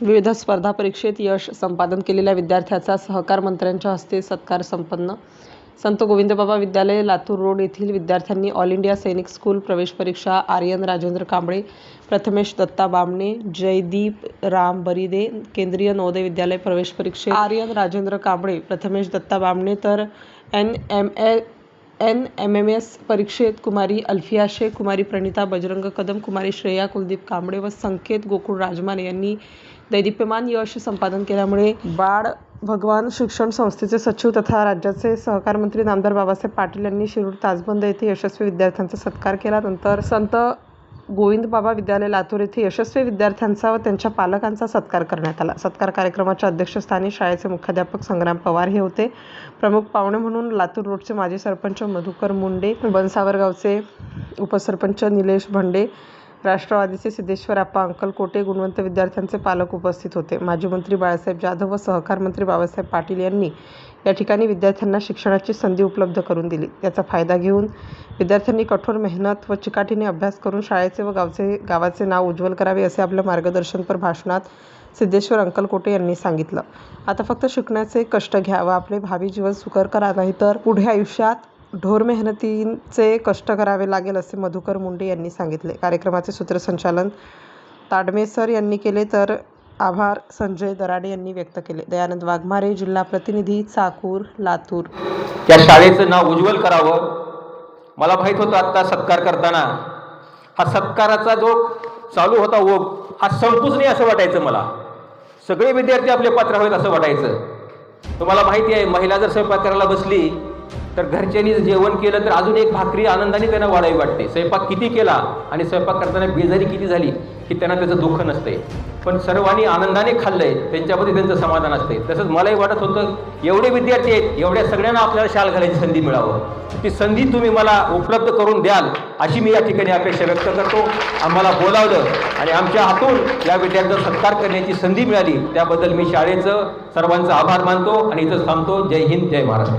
विविध स्पर्धा परीक्षेत यश संपादन केलेल्या विद्यार्थ्याचा सहकार मंत्र्यांच्या हस्ते सत्कार संपन्न. संत गोविंदबाबा विद्यालय, लातूर रोड येथील विद्यार्थ्यांनी ऑल इंडिया सैनिक स्कूल प्रवेश परीक्षा आर्यन राजेंद्र कांबळे, प्रथमेश दत्ता बामणे, जयदीप राम बरिदे, केंद्रीय नवोदय विद्यालय प्रवेश परीक्षेत आर्यन राजेंद्र कांबळे, प्रथमेश दत्ता बामणे तर NMMS परीक्षेत कुमारी अल्फिया शेख, कुमारी प्रणिता बजरंग कदम, कुमारी श्रेया कुलदीप कांबळे व संकेत गोकुळ राजमाने यांनी दैदिप्यमान यश संपादन केल्यामुळे बाळ भगवान शिक्षण संस्थेचे सचिव तथा राज्याचे सहकार मंत्री नामदार बाबासाहेब पाटील यांनी शिरूर ताजबंद येथे यशस्वी विद्यार्थ्यांचा सत्कार केला. नंतर संत गोविंदबाबा विद्यालय लातूर येथे यशस्वी विद्यार्थ्यांचा व त्यांच्या पालकांचा सत्कार करण्यात आला. सत्कार कार्यक्रमाच्या अध्यक्षस्थानी शाळेचे मुख्याध्यापक संग्राम पवार हे होते. प्रमुख पाहुणे म्हणून लातूर रोडचे माजी सरपंच मधुकर मुंडे, बनसावरगावचे उपसरपंच निलेश भंडे, राष्ट्रवादीचे सिद्धेश्वर आप्पा अंकलकोटे, गुणवंत विद्यार्थ्यांचे पालक उपस्थित होते. माजी मंत्री बाळासाहेब जाधव व सहकार मंत्री बाबासाहेब पाटील यांनी या ठिकाणी विद्यार्थ्यांना शिक्षणाची संधी उपलब्ध करून दिली. याचा फायदा घेऊन विद्यार्थ्यांनी कठोर मेहनत व चिकाटीने अभ्यास करून शाळेचे व गावाचे नाव उज्ज्वल करावे असे आपल्या मार्गदर्शनपर भाषणात सिद्धेश्वर अंकलकोटे यांनी सांगितलं. आता फक्त शिकण्याचे कष्ट घ्या व आपले भावी जीवन सुकर करा, नाहीतर पुढे आयुष्यात ढोर मेहनतीचे कष्ट करावे लागेल असे मधुकर मुंडे यांनी सांगितले. कार्यक्रमाचे सूत्रसंचालन ताडमे सर यांनी केले तर आभार संजय दराडे यांनी व्यक्त केले. दयानंद वाघमारे, जिल्हा प्रतिनिधी, चाकूर, लातूर. त्या शाळेचं नाव उज्ज्वल करावं. मला माहीत होतं आत्ता सत्कार करताना हा सत्काराचा जो चालू होता ओघ हा संपूच नाही असं वाटायचं. मला सगळे विद्यार्थी आपले पात्र हवेत असं वाटायचं. तुम्हाला माहिती आहे, महिला जर स्वयंपाक करायला बसली तर घरच्यांनी जेवण केलं तर अजून एक भाकरी आनंदाने त्यांना वाढावी वाटते. स्वयंपाक किती केला आणि स्वयंपाक करताना बेजारी किती झाली की त्यांना त्याचं दुःख नसते, पण सर्वांनी आनंदाने खाल्लंय त्यांच्यामध्ये त्यांचं समाधान असते. तसंच मलाही वाटत होतं एवढे विद्यार्थी आहेत, एवढ्या सगळ्यांना आपल्याला शाल घालायची संधी मिळावं. ती संधी तुम्ही मला उपलब्ध करून द्याल अशी मी या ठिकाणी अपेक्षा व्यक्त करतो. आम्हाला बोलावलं आणि आमच्या हातून या विद्यार्थ्यांचा सत्कार करण्याची संधी मिळाली त्याबद्दल मी शाळेचं सर्वांचा आभार मानतो आणि इथंच थांबतो. जय हिंद, जय महाराष्ट्र.